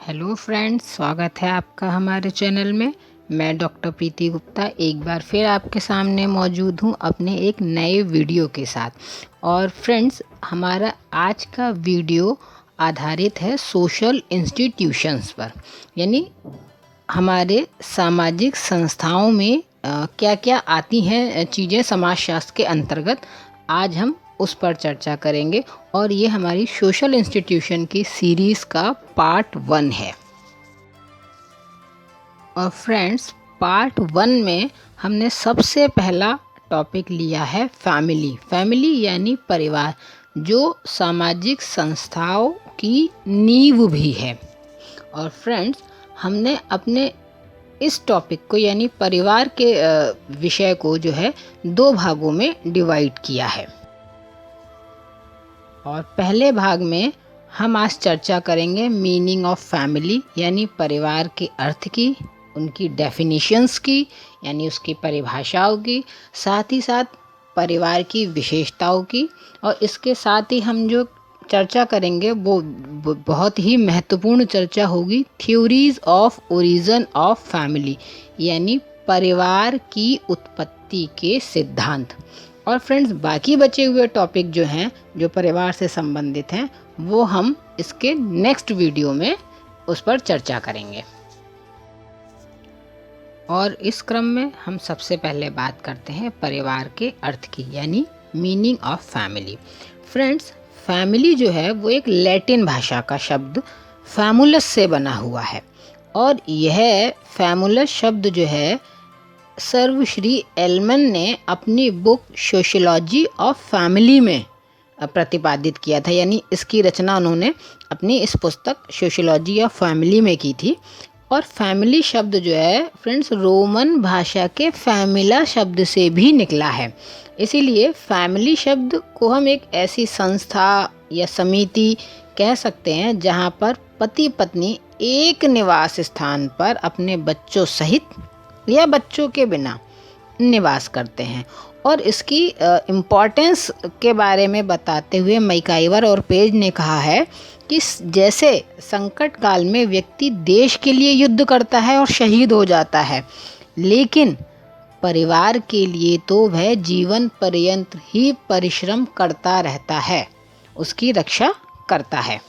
Hello friends, स्वागत है आपका हमारे चैनल में। मैं डॉक्टर प्रीति गुप्ता एक बार फिर आपके सामने मौजूद हूँ अपने एक नए वीडियो के साथ। और फ्रेंड्स, हमारा आज का वीडियो आधारित है सोशल इंस्टीट्यूशंस पर, यानी हमारे सामाजिक संस्थाओं में क्या क्या आती हैं चीज़ें समाजशास्त्र के अंतर्गत। आज हम उस पर चर्चा करेंगे और ये हमारी सोशल इंस्टीट्यूशन की सीरीज़ का पार्ट 1 है। और फ्रेंड्स, पार्ट 1 में हमने सबसे पहला टॉपिक लिया है फैमिली यानी परिवार, जो सामाजिक संस्थाओं की नींव भी है। और फ्रेंड्स, हमने अपने इस टॉपिक को यानी परिवार के विषय को जो है 2 भागों में डिवाइड किया है। और पहले भाग में हम आज चर्चा करेंगे मीनिंग ऑफ फैमिली यानी परिवार के अर्थ की, उनकी डेफिनेशंस की यानी उसकी परिभाषाओं की, साथ ही साथ परिवार की विशेषताओं की। और इसके साथ ही हम जो चर्चा करेंगे वो बहुत ही महत्वपूर्ण चर्चा होगी, theories of origin of family यानी परिवार की उत्पत्ति के सिद्धांत। और फ्रेंड्स, बाकी बचे हुए टॉपिक जो हैं, जो परिवार से संबंधित हैं, वो हम इसके नेक्स्ट वीडियो में उस पर चर्चा करेंगे। और इस क्रम में हम सबसे पहले बात करते हैं परिवार के अर्थ की यानी meaning of family. Friends, family जो है वो एक लैटिन भाषा का शब्द फैमुलस से बना हुआ है। और यह फैमुलस शब्द जो है सर्वश्री एलमन ने अपनी बुक सोशियोलॉजी ऑफ फैमिली में प्रतिपादित किया था, यानी इसकी रचना उन्होंने अपनी इस पुस्तक सोशियोलॉजी ऑफ फैमिली में की थी। और फैमिली शब्द जो है फ्रेंड्स रोमन भाषा के फैमिला शब्द से भी निकला है। इसीलिए फैमिली शब्द को हम एक ऐसी संस्था या समिति कह सकते हैं जहां पर पति पत्नी एक निवास स्थान पर अपने बच्चों सहित या बच्चों के बिना निवास करते हैं। और इसकी इम्पोर्टेंस के बारे में बताते हुए मैकाइवर और पेज ने कहा है कि जैसे संकट काल में व्यक्ति देश के लिए युद्ध करता है और शहीद हो जाता है, लेकिन परिवार के लिए तो वह जीवन पर्यंत ही परिश्रम करता रहता है, उसकी रक्षा करता है।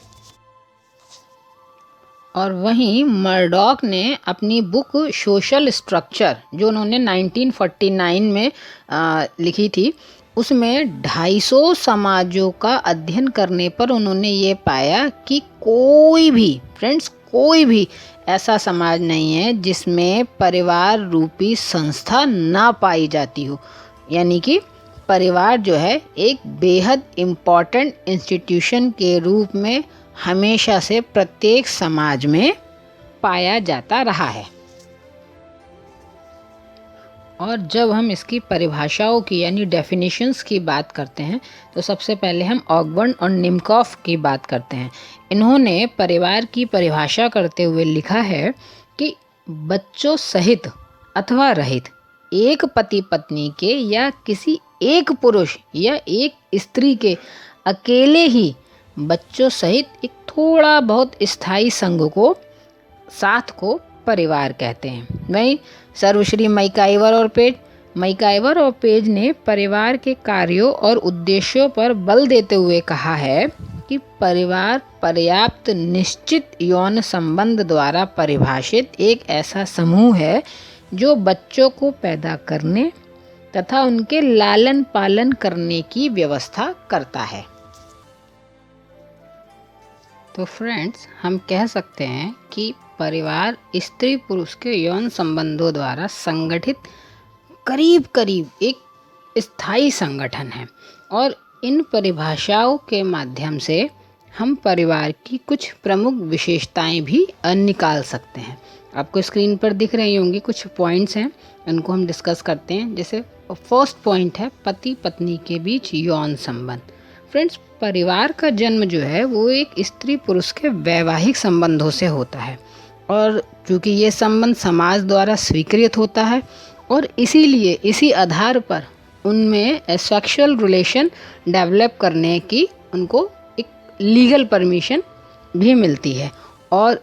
और वहीं मर्डॉक ने अपनी बुक सोशल स्ट्रक्चर, जो उन्होंने 1949 में लिखी थी, उसमें 250 समाजों का अध्ययन करने पर उन्होंने ये पाया कि कोई भी ऐसा समाज नहीं है जिसमें परिवार रूपी संस्था ना पाई जाती हो। यानी कि परिवार जो है एक बेहद इम्पॉर्टेंट इंस्टीट्यूशन के रूप में हमेशा से प्रत्येक समाज में पाया जाता रहा है। और जब हम इसकी परिभाषाओं की यानी डेफिनेशंस की बात करते हैं तो सबसे पहले हम ऑगबर्न और निमकॉफ की बात करते हैं। इन्होंने परिवार की परिभाषा करते हुए लिखा है कि बच्चों सहित अथवा रहित एक पति पत्नी के या किसी एक पुरुष या एक स्त्री के अकेले ही बच्चों सहित एक थोड़ा बहुत स्थायी संघ को साथ को परिवार कहते हैं। वहीं सर्वश्री मैकाइवर और पेज ने परिवार के कार्यों और उद्देश्यों पर बल देते हुए कहा है कि परिवार पर्याप्त निश्चित यौन संबंध द्वारा परिभाषित एक ऐसा समूह है जो बच्चों को पैदा करने तथा उनके लालन पालन करने की व्यवस्था करता है। तो फ्रेंड्स, हम कह सकते हैं कि परिवार स्त्री पुरुष के यौन संबंधों द्वारा संगठित करीब एक स्थायी संगठन है। और इन परिभाषाओं के माध्यम से हम परिवार की कुछ प्रमुख विशेषताएं भी निकाल सकते हैं। आपको स्क्रीन पर दिख रही होंगी कुछ पॉइंट्स हैं, उनको हम डिस्कस करते हैं। जैसे फर्स्ट पॉइंट है पति पत्नी के बीच यौन संबंध। फ्रेंड्स, परिवार का जन्म जो है वो एक स्त्री पुरुष के वैवाहिक संबंधों से होता है। और चूँकि ये संबंध समाज द्वारा स्वीकृत होता है और इसीलिए इसी आधार पर उनमें सेक्सुअल रिलेशन डेवलप करने की उनको एक लीगल परमिशन भी मिलती है। और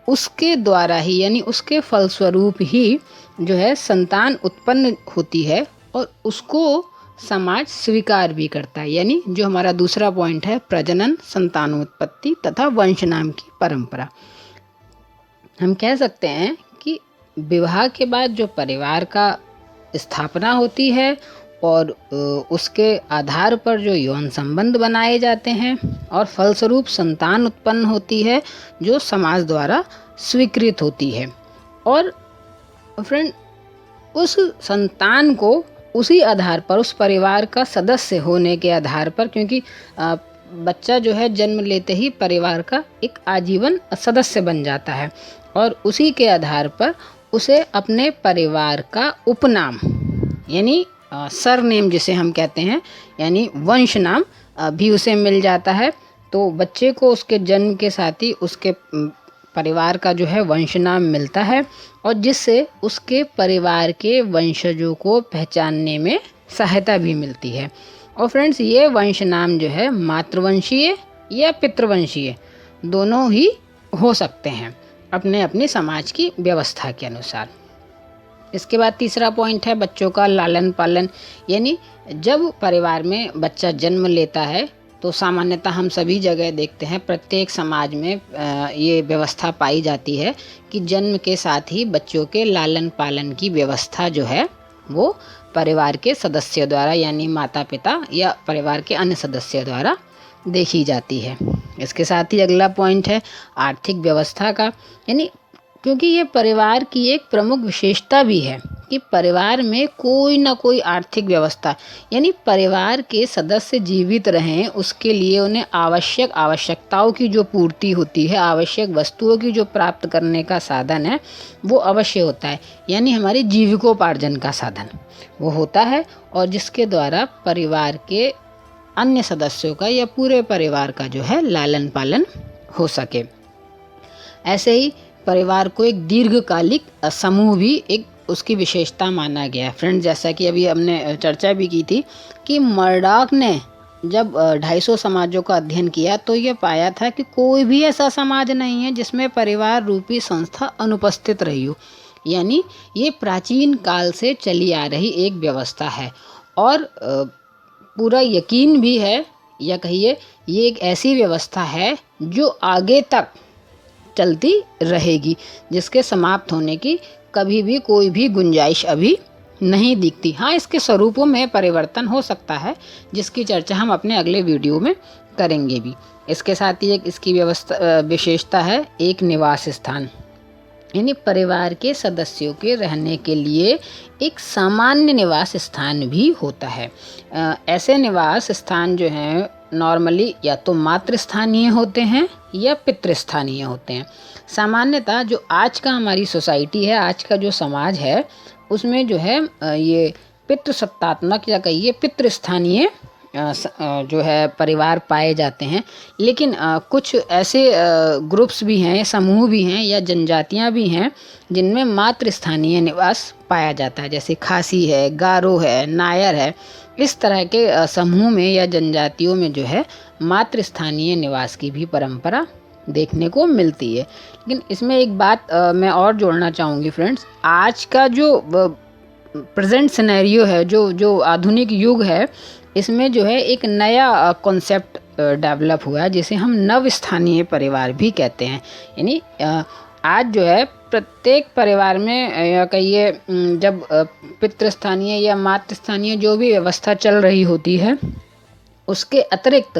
उसके द्वारा ही यानी उसके फलस्वरूप ही जो है संतान उत्पन्न होती है और उसको समाज स्वीकार भी करता है। यानी जो हमारा दूसरा पॉइंट है, प्रजनन, संतानोत्पत्ति तथा वंश नाम की परंपरा। हम कह सकते हैं कि विवाह के बाद जो परिवार का स्थापना होती है और उसके आधार पर जो यौन संबंध बनाए जाते हैं और फलस्वरूप संतान उत्पन्न होती है जो समाज द्वारा स्वीकृत होती है। और फ्रेंड, उस संतान को उसी आधार पर, उस परिवार का सदस्य होने के आधार पर, क्योंकि बच्चा जो है जन्म लेते ही परिवार का एक आजीवन सदस्य बन जाता है और उसी के आधार पर उसे अपने परिवार का उपनाम यानी सरनेम जिसे हम कहते हैं, यानी वंश नाम भी उसे मिल जाता है। तो बच्चे को उसके जन्म के साथ ही उसके परिवार का जो है वंश नाम मिलता है और जिससे उसके परिवार के वंशजों को पहचानने में सहायता भी मिलती है। और फ्रेंड्स, ये वंश नाम जो है मातृवंशीय या पितृवंशीय दोनों ही हो सकते हैं अपने अपने समाज की व्यवस्था के अनुसार। इसके बाद तीसरा पॉइंट है बच्चों का लालन पालन। यानी जब परिवार में बच्चा जन्म लेता है तो सामान्यतः हम सभी जगह देखते हैं, प्रत्येक समाज में ये व्यवस्था पाई जाती है कि जन्म के साथ ही बच्चों के लालन पालन की व्यवस्था जो है वो परिवार के सदस्यों द्वारा यानी माता पिता या परिवार के अन्य सदस्यों द्वारा देखी जाती है। इसके साथ ही अगला पॉइंट है आर्थिक व्यवस्था का। यानी क्योंकि ये परिवार की एक प्रमुख विशेषता भी है कि परिवार में कोई ना कोई आर्थिक व्यवस्था, यानी परिवार के सदस्य जीवित रहें उसके लिए उन्हें आवश्यकताओं की जो पूर्ति होती है, आवश्यक वस्तुओं की जो प्राप्त करने का साधन है वो अवश्य होता है। यानी हमारी जीविकोपार्जन का साधन वो होता है और जिसके द्वारा परिवार के अन्य सदस्यों का या पूरे परिवार का जो है लालन पालन हो सके। ऐसे ही परिवार को एक दीर्घकालिक समूह भी एक उसकी विशेषता माना गया है। फ्रेंड, जैसा कि अभी हमने चर्चा भी की थी कि मर्डॉक ने जब 250 समाजों का अध्ययन किया तो ये पाया था कि कोई भी ऐसा समाज नहीं है जिसमें परिवार रूपी संस्था अनुपस्थित रही हो। यानी ये प्राचीन काल से चली आ रही एक व्यवस्था है और पूरा यकीन भी है या कहिए ये एक ऐसी व्यवस्था है जो आगे तक चलती रहेगी, जिसके समाप्त होने की कभी भी कोई भी गुंजाइश अभी नहीं दिखती। हाँ, इसके स्वरूपों में परिवर्तन हो सकता है जिसकी चर्चा हम अपने अगले वीडियो में करेंगे भी। इसके साथ ही एक इसकी व्यवस्था विशेषता है एक निवास स्थान। यानी परिवार के सदस्यों के रहने के लिए एक सामान्य निवास स्थान भी होता है। ऐसे निवास स्थान जो हैं नॉर्मली या तो मातृ स्थानीय होते हैं या पितृस्थानीय होते हैं। सामान्यतः जो आज का हमारी सोसाइटी है, आज का जो समाज है, उसमें जो है ये पितृसत्तात्मक या कहिए पितृस्थानीय जो है परिवार पाए जाते हैं। लेकिन कुछ ऐसे ग्रुप्स भी हैं, समूह भी हैं या जनजातियां भी हैं जिनमें मातृ स्थानीय निवास पाया जाता है, जैसे खासी है, गारो है, नायर है। इस तरह के समूह में या जनजातियों में जो है मातृ स्थानीय निवास की भी परंपरा देखने को मिलती है। लेकिन इसमें एक बात मैं और जोड़ना चाहूँगी फ्रेंड्स, आज का जो प्रेजेंट सिनेरियो है, जो आधुनिक युग है, इसमें जो है एक नया कॉन्सेप्ट डेवलप हुआ है जिसे हम नव स्थानीय परिवार भी कहते हैं। यानी आज जो है प्रत्येक परिवार में या कहिए जब पितृस्थानीय या मातृस्थानीय जो भी व्यवस्था चल रही होती है उसके अतिरिक्त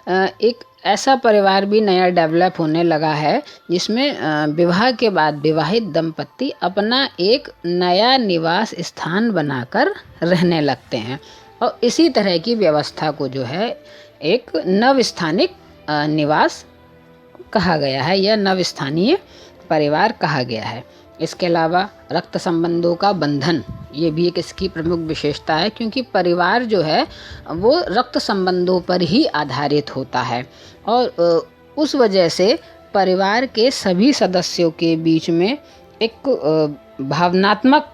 एक ऐसा परिवार भी नया डेवलप होने लगा है जिसमें विवाह के बाद विवाहित दंपति अपना एक नया निवास स्थान बनाकर रहने लगते हैं और इसी तरह की व्यवस्था को जो है एक नवस्थानिक निवास कहा गया है या नवस्थानीय परिवार कहा गया है। इसके अलावा रक्त संबंधों का बंधन, ये भी एक इसकी प्रमुख विशेषता है क्योंकि परिवार जो है वो रक्त संबंधों पर ही आधारित होता है और उस वजह से परिवार के सभी सदस्यों के बीच में एक भावनात्मक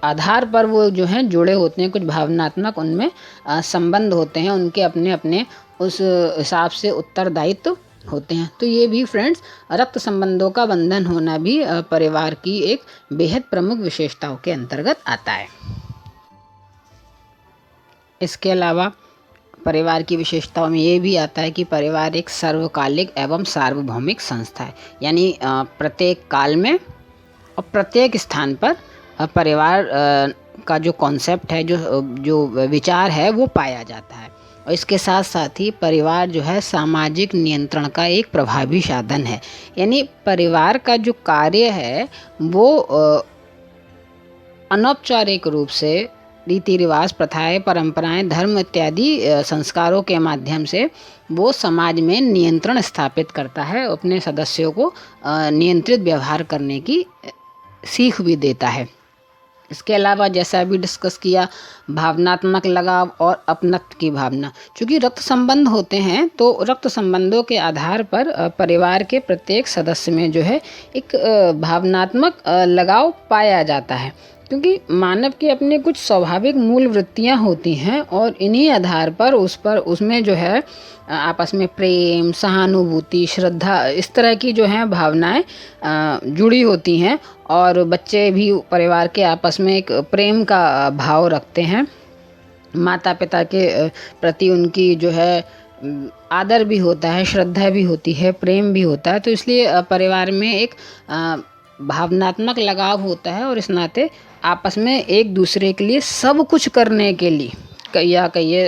आधार पर वो जो हैं जुड़े होते हैं, कुछ भावनात्मक उनमें संबंध होते हैं, उनके अपने अपने उस हिसाब से उत्तरदायित्व होते हैं। तो ये भी फ्रेंड्स रक्त संबंधों का बंधन होना भी परिवार की एक बेहद प्रमुख विशेषताओं के अंतर्गत आता है। इसके अलावा परिवार की विशेषताओं में ये भी आता है कि परिवार एक सर्वकालिक एवं सार्वभौमिक संस्था है, यानी प्रत्येक काल में और प्रत्येक स्थान पर परिवार का जो कॉन्सेप्ट है, जो विचार है वो पाया जाता है। और इसके साथ साथ ही परिवार जो है सामाजिक नियंत्रण का एक प्रभावी साधन है, यानी परिवार का जो कार्य है वो अनौपचारिक रूप से रीति रिवाज, प्रथाएं, परंपराएं, धर्म इत्यादि संस्कारों के माध्यम से वो समाज में नियंत्रण स्थापित करता है, अपने सदस्यों को नियंत्रित व्यवहार करने की सीख भी देता है। इसके अलावा जैसा अभी डिस्कस किया, भावनात्मक लगाव और अपनत्व की भावना। चूँकि रक्त संबंध होते हैं तो रक्त संबंधों के आधार पर परिवार के प्रत्येक सदस्य में जो है एक भावनात्मक लगाव पाया जाता है, क्योंकि मानव की अपने कुछ स्वाभाविक मूल वृत्तियां होती हैं और इन्हीं आधार पर उसमें जो है आपस में प्रेम, सहानुभूति, श्रद्धा, इस तरह की जो है भावनाएं जुड़ी होती हैं। और बच्चे भी परिवार के आपस में एक प्रेम का भाव रखते हैं। माता पिता के प्रति उनकी जो है आदर भी होता है, श्रद्धा भी होती है, प्रेम भी होता है। तो इसलिए परिवार में एक भावनात्मक लगाव होता है और इस नाते आपस में एक दूसरे के लिए सब कुछ करने के लिए या कहिए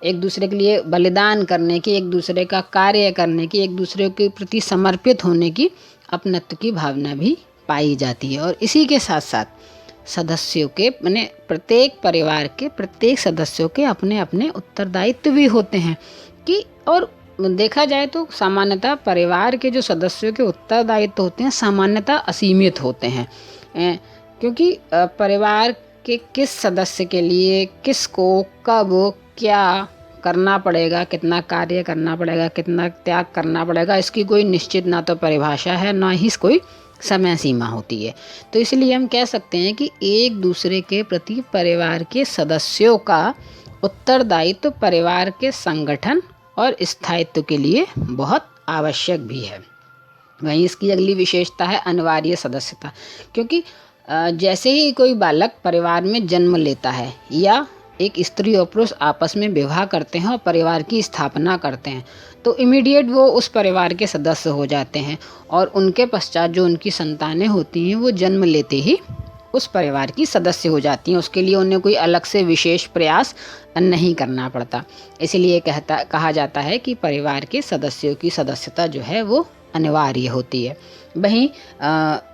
एक दूसरे के लिए बलिदान करने की, एक दूसरे का कार्य करने की, एक दूसरे के प्रति समर्पित होने की, अपनत्व की भावना भी पाई जाती है। और इसी के साथ साथ सदस्यों के माने प्रत्येक परिवार के प्रत्येक सदस्यों के अपने अपने उत्तरदायित्व भी होते हैं कि, और देखा जाए तो सामान्यतः परिवार के जो सदस्यों के उत्तरदायित्व होते हैं सामान्यतः असीमित होते हैं, क्योंकि परिवार के किस सदस्य के लिए किसको कब क्या करना पड़ेगा, कितना कार्य करना पड़ेगा, कितना त्याग करना पड़ेगा, इसकी कोई निश्चित ना तो परिभाषा है ना ही कोई समय सीमा होती है। तो इसलिए हम कह सकते हैं कि एक दूसरे के प्रति परिवार के सदस्यों का उत्तरदायित्व परिवार के संगठन और स्थायित्व के लिए बहुत आवश्यक भी है। वहीं इसकी अगली विशेषता है अनिवार्य सदस्यता, क्योंकि जैसे ही कोई बालक परिवार में जन्म लेता है या एक स्त्री और पुरुष आपस में विवाह करते हैं और परिवार की स्थापना करते हैं तो इमीडिएट वो उस परिवार के सदस्य हो जाते हैं और उनके पश्चात जो उनकी संतानें होती हैं वो जन्म लेते ही उस परिवार की सदस्य हो जाती हैं। उसके लिए उन्हें कोई अलग से विशेष प्रयास नहीं करना पड़ता। इसीलिए कहा जाता है कि परिवार के सदस्यों की सदस्यता जो है वो अनिवार्य होती है। वहीं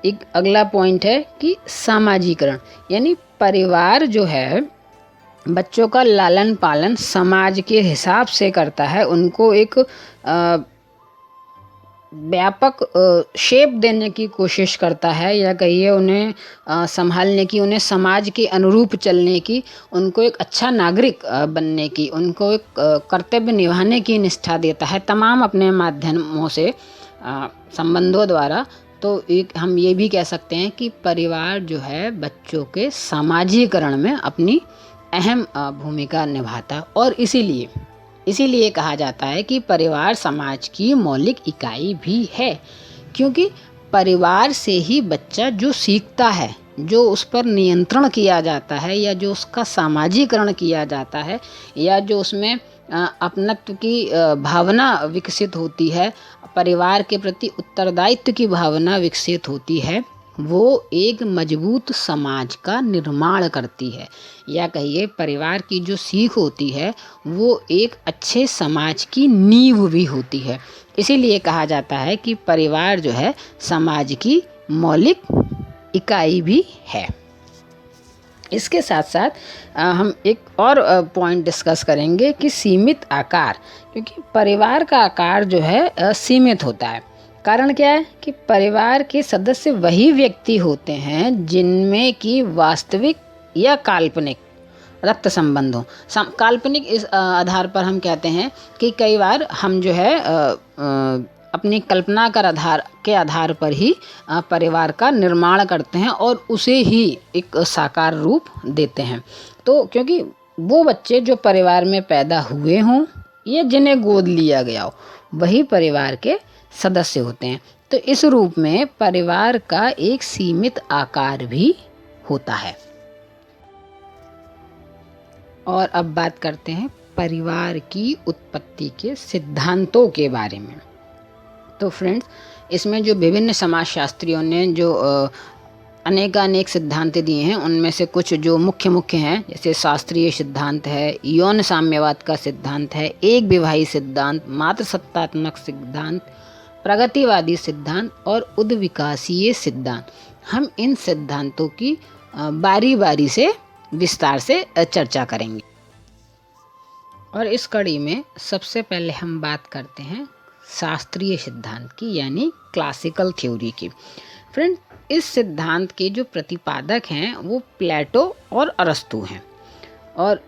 एक अगला पॉइंट है कि सामाजिकरण, यानी परिवार जो है बच्चों का लालन पालन समाज के हिसाब से करता है, उनको एक व्यापक शेप देने की कोशिश करता है, या कहिए उन्हें संभालने की, उन्हें समाज के अनुरूप चलने की, उनको एक अच्छा नागरिक बनने की, उनको एक कर्तव्य निभाने की निष्ठा देता है तमाम अपने माध्यमों से, संबंधों द्वारा। तो एक हम ये भी कह सकते हैं कि परिवार जो है बच्चों के सामाजिकरण में अपनी अहम भूमिका निभाता, और इसीलिए कहा जाता है कि परिवार समाज की मौलिक इकाई भी है, क्योंकि परिवार से ही बच्चा जो सीखता है, जो उस पर नियंत्रण किया जाता है, या जो उसका सामाजिकरण किया जाता है, या जो उसमें अपनत्व की भावना विकसित होती है, परिवार के प्रति उत्तरदायित्व की भावना विकसित होती है, वो एक मजबूत समाज का निर्माण करती है, या कहिए परिवार की जो सीख होती है वो एक अच्छे समाज की नींव भी होती है। इसीलिए कहा जाता है कि परिवार जो है समाज की मौलिक इकाई भी है। इसके साथ साथ हम एक और पॉइंट डिस्कस करेंगे कि सीमित आकार, क्योंकि परिवार का आकार जो है सीमित होता है। कारण क्या है कि परिवार के सदस्य वही व्यक्ति होते हैं जिनमें कि वास्तविक या काल्पनिक रक्त संबंध हो। काल्पनिक इस आधार पर हम कहते हैं कि कई बार हम जो है अपनी कल्पना के आधार पर ही परिवार का निर्माण करते हैं और उसे ही एक साकार रूप देते हैं। तो क्योंकि वो बच्चे जो परिवार में पैदा हुए हों या जिन्हें गोद लिया गया हो, वही परिवार के सदस्य होते हैं। तो इस रूप में परिवार का एक सीमित आकार भी होता है। और अब बात करते हैं परिवार की उत्पत्ति के सिद्धांतों के बारे में। तो फ्रेंड्स, इसमें जो विभिन्न समाजशास्त्रियों ने जो अनेकानेक सिद्धांत दिए हैं, उनमें से कुछ जो मुख्य मुख्य हैं, जैसे शास्त्रीय सिद्धांत है, यौन साम्यवाद का सिद्धांत है, एक विवाही सिद्धांत, मातृसत्तात्मक सिद्धांत, प्रगतिवादी सिद्धांत और उद्विकासीय सिद्धांत। हम इन सिद्धांतों की बारी बारी से विस्तार से चर्चा करेंगे। और इस कड़ी में सबसे पहले हम बात करते हैं शास्त्रीय सिद्धांत की, यानी क्लासिकल थ्योरी की। फ्रेंड, इस सिद्धांत के जो प्रतिपादक हैं वो प्लेटो और अरस्तु हैं। और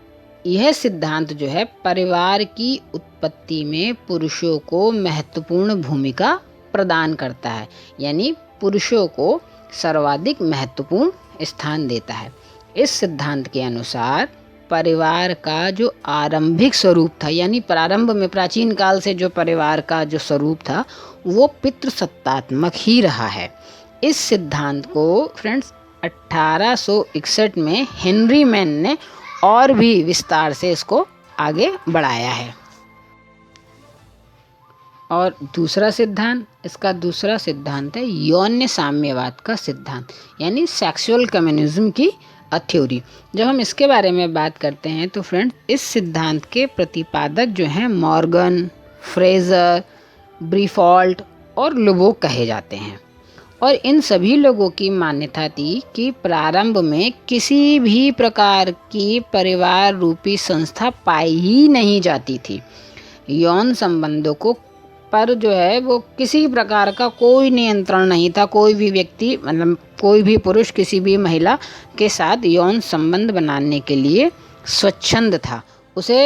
यह सिद्धांत जो है परिवार की उत्पत्ति में पुरुषों को महत्वपूर्ण भूमिका प्रदान करता है, यानी पुरुषों को सर्वाधिक महत्वपूर्ण स्थान देता है। इस सिद्धांत के अनुसार परिवार का जो आरंभिक स्वरूप था, यानी प्रारंभ में प्राचीन काल से जो परिवार का जो स्वरूप था वो पितृसत्तात्मक ही रहा है। इस सिद्धांत को फ्रेंड्स 1861 में हेनरी मैन ने और भी विस्तार से इसको आगे बढ़ाया है। और इसका दूसरा सिद्धांत है यौन साम्यवाद का सिद्धांत, यानी सेक्सुअल कम्युनिज्म की थ्योरी। जब हम इसके बारे में बात करते हैं तो फ्रेंड्स, इस सिद्धांत के प्रतिपादक जो हैं मॉर्गन, फ्रेजर, ब्रीफॉल्ट और लुबोक कहे जाते हैं। और इन सभी लोगों की मान्यता थी कि प्रारंभ में किसी भी प्रकार की परिवार रूपी संस्था पाई ही नहीं जाती थी। यौन संबंधों को पर जो है वो किसी प्रकार का कोई नियंत्रण नहीं था। कोई भी व्यक्ति, मतलब कोई भी पुरुष किसी भी महिला के साथ यौन संबंध बनाने के लिए स्वच्छंद था। उसे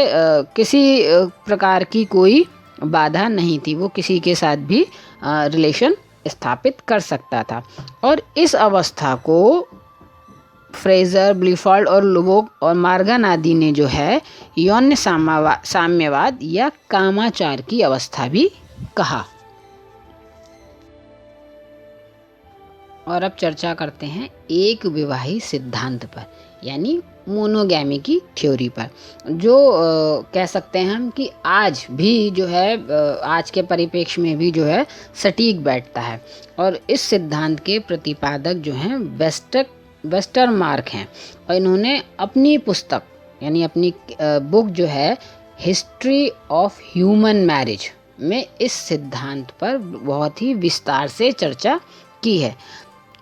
किसी प्रकार की कोई बाधा नहीं थी, वो किसी के साथ भी रिलेशन स्थापित कर सकता था। और इस अवस्था को फ्रेजर, ब्लीफॉल्ट और लुबोक और मॉर्गन आदि ने जो है यौन साम्यवाद या कामाचार की अवस्था भी कहा। और अब चर्चा करते हैं एक विवाही सिद्धांत पर, यानी मोनोगैमी की थ्योरी पर, जो कह सकते हैं हम कि आज भी जो है आज के परिप्रेक्ष्य में भी जो है सटीक बैठता है। और इस सिद्धांत के प्रतिपादक जो हैं वेस्टरमार्क हैं। और इन्होंने अपनी पुस्तक, यानी अपनी बुक जो है हिस्ट्री ऑफ ह्यूमन मैरिज में इस सिद्धांत पर बहुत ही विस्तार से चर्चा की है।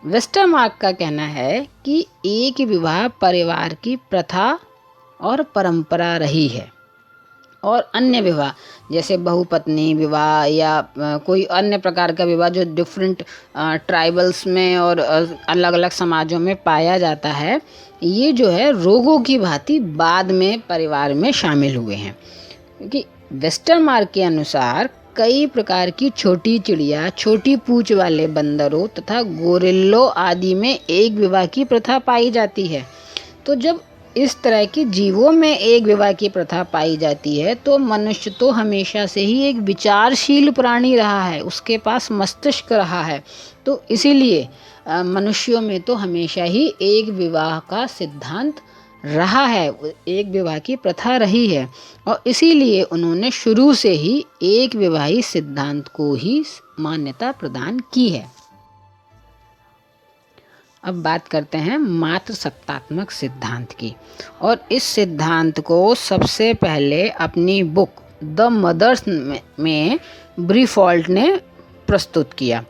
वेस्टरमार्क का कहना है कि एक विवाह परिवार की प्रथा और परंपरा रही है, और अन्य विवाह जैसे बहुपत्नी विवाह या कोई अन्य प्रकार का विवाह जो डिफरेंट ट्राइबल्स में और अलग अलग समाजों में पाया जाता है, ये जो है रोगों की भांति बाद में परिवार में शामिल हुए हैं। क्योंकि वेस्टरमार्क के अनुसार कई प्रकार की छोटी चिड़िया, छोटी पूंछ वाले बंदरों तथा गोरिल्लों आदि में एक विवाह की प्रथा पाई जाती है। तो जब इस तरह के जीवों में एक विवाह की प्रथा पाई जाती है तो मनुष्य तो हमेशा से ही एक विचारशील प्राणी रहा है, उसके पास मस्तिष्क रहा है। तो इसीलिए मनुष्यों में तो हमेशा ही एक विवाह का सिद्धांत रहा है, एक विवाह की प्रथा रही है, और इसीलिए उन्होंने शुरू से ही एक विवाही सिद्धांत को ही मान्यता प्रदान की है। अब बात करते हैं मातृसत्तात्मक सिद्धांत की। और इस सिद्धांत को सबसे पहले अपनी बुक द मदर्स में ब्रीफॉल्ट ने प्रस्तुत किया।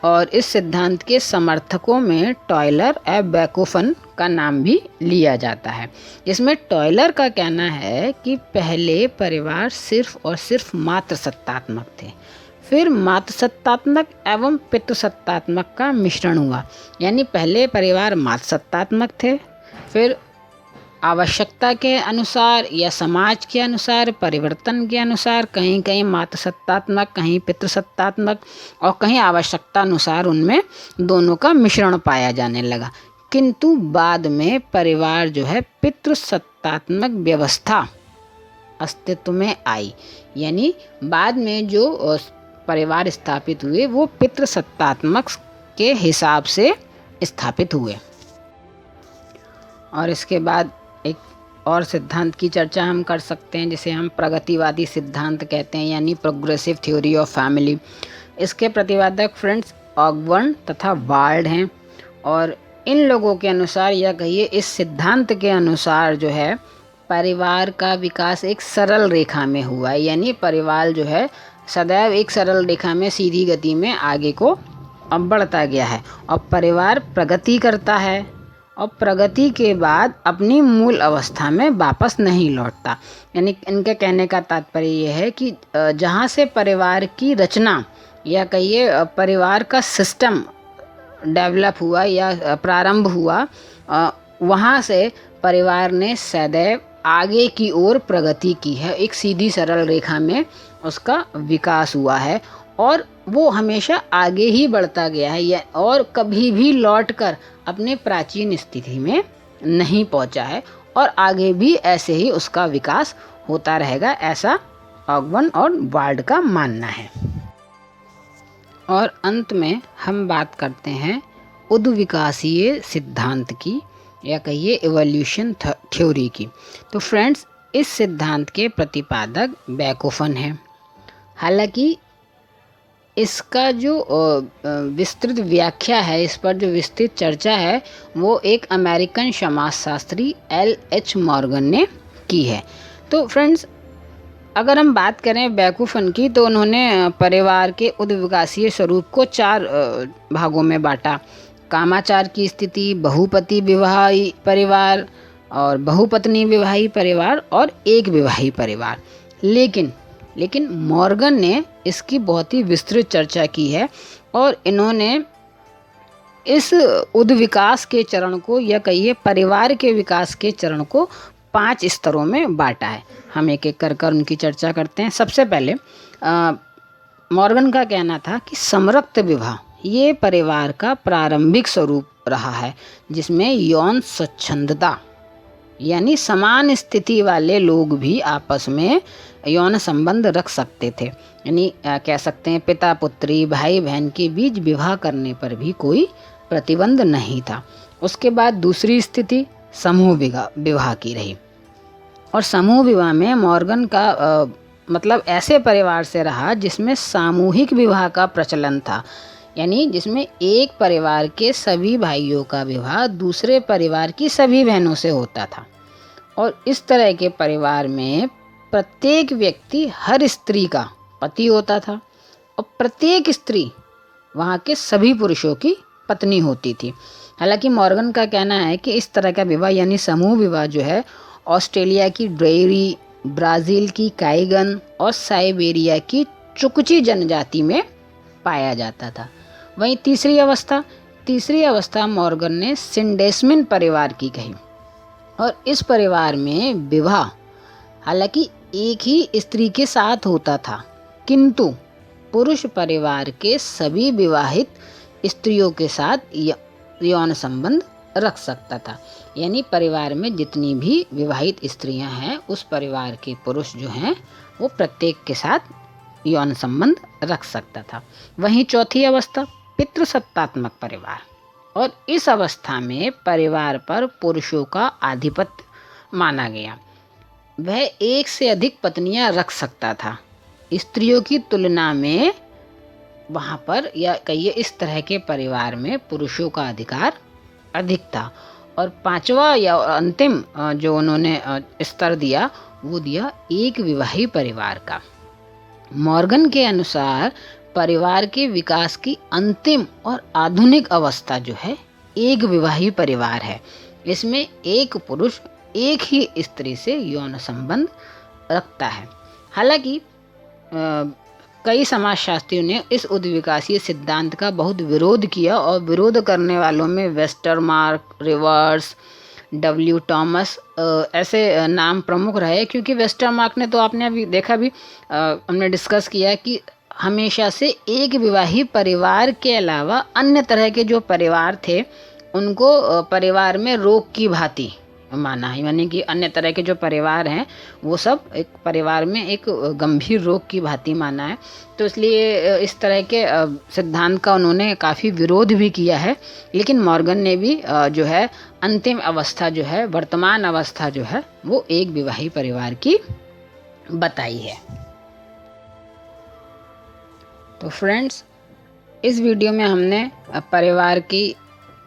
और इस सिद्धांत के समर्थकों में टॉयलर एब बैकोफन का नाम भी लिया जाता है। इसमें टॉयलर का कहना है कि पहले परिवार सिर्फ और सिर्फ मातृसत्तात्मक थे, फिर मातृसत्तात्मक एवं पितृसत्तात्मक का मिश्रण हुआ। यानी पहले परिवार मातृसत्तात्मक थे, फिर आवश्यकता के अनुसार या समाज के अनुसार, परिवर्तन के अनुसार कहीं कहीं मातृसत्तात्मक, कहीं पितृसत्तात्मक और कहीं आवश्यकता अनुसार उनमें दोनों का मिश्रण पाया जाने लगा। किंतु बाद में परिवार जो है पितृसत्तात्मक व्यवस्था अस्तित्व में आई। यानी बाद में जो परिवार स्थापित हुए वो पितृसत्तात्मक के हिसाब से स्थापित हुए। और इसके बाद एक और सिद्धांत की चर्चा हम कर सकते हैं, जिसे हम प्रगतिवादी सिद्धांत कहते हैं, यानी प्रोग्रेसिव थ्योरी ऑफ फैमिली। इसके प्रतिपादक फ्रेंड्स ऑगबर्न तथा वाल्ड हैं। और इन लोगों के अनुसार, या कहिए इस सिद्धांत के अनुसार जो है, परिवार का विकास एक सरल रेखा में हुआ है। यानी परिवार जो है सदैव एक सरल रेखा में सीधी गति में आगे को बढ़ता गया है और परिवार प्रगति करता है और प्रगति के बाद अपनी मूल अवस्था में वापस नहीं लौटता। यानी इनके कहने का तात्पर्य यह है कि जहाँ से परिवार की रचना या कहिए परिवार का सिस्टम डेवलप हुआ या प्रारंभ हुआ, वहाँ से परिवार ने सदैव आगे की ओर प्रगति की है। एक सीधी सरल रेखा में उसका विकास हुआ है और वो हमेशा आगे ही बढ़ता गया है और कभी भी लौटकर अपने प्राचीन स्थिति में नहीं पहुंचा है और आगे भी ऐसे ही उसका विकास होता रहेगा, ऐसा ऑगबर्न और वाल्ड का मानना है। और अंत में हम बात करते हैं उद्विकासीय सिद्धांत की, या कहिए इवोल्यूशन थ्योरी की। तो फ्रेंड्स, इस सिद्धांत के प्रतिपादक बैकोफन हैं। हालांकि इसका जो विस्तृत व्याख्या है, इस पर जो विस्तृत चर्चा है, वो एक अमेरिकन समाजशास्त्री L.H. मॉर्गन ने की है। तो फ्रेंड्स, अगर हम बात करें बैकुफन की, तो उन्होंने परिवार के उद्विकासीय स्वरूप को 4 भागों में बांटा। कामाचार की स्थिति, बहुपति विवाही परिवार और बहुपत्नी विवाही परिवार और एक विवाही परिवार। लेकिन मॉर्गन ने इसकी बहुत ही विस्तृत चर्चा की है और इन्होंने इस उद्विकास के चरण को, या कहिए परिवार के विकास के चरण को 5 स्तरों में बांटा है। हम एक एक कर उनकी चर्चा करते हैं। सबसे पहले मॉर्गन का कहना था कि समरक्त विवाह ये परिवार का प्रारंभिक स्वरूप रहा है, जिसमें यौन स्वच्छंदता यानी समान स्थिति वाले लोग भी आपस में यौन संबंध रख सकते थे। यानी कह सकते हैं पिता पुत्री, भाई बहन के बीच विवाह करने पर भी कोई प्रतिबंध नहीं था। उसके बाद दूसरी स्थिति समूह विवाह की रही और समूह विवाह में मॉर्गन का मतलब ऐसे परिवार से रहा जिसमें सामूहिक विवाह का प्रचलन था। यानी जिसमें एक परिवार के सभी भाइयों का विवाह दूसरे परिवार की सभी बहनों से होता था। और इस तरह के परिवार में प्रत्येक व्यक्ति हर स्त्री का पति होता था और प्रत्येक स्त्री वहाँ के सभी पुरुषों की पत्नी होती थी। हालांकि मॉर्गन का कहना है कि इस तरह का विवाह यानी समूह विवाह जो है ऑस्ट्रेलिया की ड्रेरी, ब्राज़ील की काइगन और साइबेरिया की चुकची जनजाति में पाया जाता था। वहीं तीसरी अवस्था मॉर्गन ने सिंडेस्मिन परिवार की कही और इस परिवार में विवाह हालांकि एक ही स्त्री के साथ होता था, किंतु पुरुष परिवार के सभी विवाहित स्त्रियों के साथ यौन संबंध रख सकता था। यानी परिवार में जितनी भी विवाहित स्त्रियां हैं उस परिवार के पुरुष जो हैं वो प्रत्येक के साथ यौन संबंध रख सकता था। वहीं चौथी अवस्था पितृसत्तात्मक परिवार, और इस अवस्था में परिवार पर पुरुषों का आधिपत्य माना गया। वह एक से अधिक पत्नियां रख सकता था। स्त्रियों की तुलना में वहाँ पर या कहिए इस तरह के परिवार में पुरुषों का अधिकार अधिक था। और पांचवा या अंतिम जो उन्होंने स्तर दिया वो दिया एक विवाही परिवार का। मॉर्गन के अनुसार परिवार के विकास की अंतिम और आधुनिक अवस्था जो है एक विवाही परिवार है। इसमें एक पुरुष एक ही स्त्री से यौन संबंध रखता है। हालांकि कई समाजशास्त्रियों ने इस उद्विकासीय सिद्धांत का बहुत विरोध किया और विरोध करने वालों में वेस्टरमार्क, रिवर्स, W. टॉमस ऐसे नाम प्रमुख रहे। क्योंकि वेस्टरमार्क ने तो आपने अभी देखा भी, हमने डिस्कस किया कि हमेशा से एक विवाही परिवार के अलावा अन्य तरह के जो परिवार थे उनको परिवार में रोग की भांति माना है, यानी कि अन्य तरह के जो परिवार हैं वो सब एक परिवार में एक गंभीर रोग की भांति माना है। तो इसलिए इस तरह के सिद्धांत का उन्होंने काफ़ी विरोध भी किया है, लेकिन मॉर्गन ने भी जो है अंतिम अवस्था जो है, वर्तमान अवस्था जो है वो एक विवाही परिवार की बताई है। तो फ्रेंड्स, इस वीडियो में हमने परिवार की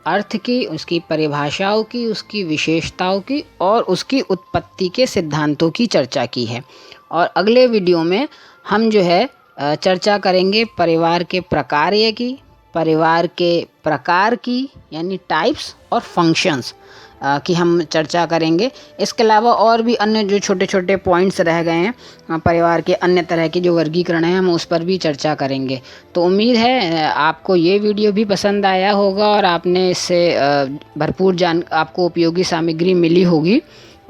अर्थ की, उसकी परिभाषाओं की, उसकी विशेषताओं की और उसकी उत्पत्ति के सिद्धांतों की चर्चा की है। और अगले वीडियो में हम जो है चर्चा करेंगे परिवार के प्रकार्य की, परिवार के प्रकार की यानी टाइप्स और फंक्शंस की हम चर्चा करेंगे। इसके अलावा और भी अन्य जो छोटे छोटे पॉइंट्स रह गए हैं परिवार के अन्य तरह के जो वर्गीकरण हैं, हम उस पर भी चर्चा करेंगे। तो उम्मीद है आपको ये वीडियो भी पसंद आया होगा और आपने इससे भरपूर आपको उपयोगी सामग्री मिली होगी।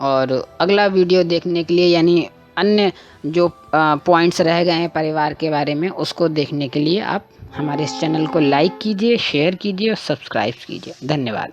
और अगला वीडियो देखने के लिए, यानी अन्य जो पॉइंट्स रह गए हैं परिवार के बारे में, उसको देखने के लिए आप हमारे इस चैनल को लाइक कीजिए, शेयर कीजिए और सब्सक्राइब कीजिए। धन्यवाद।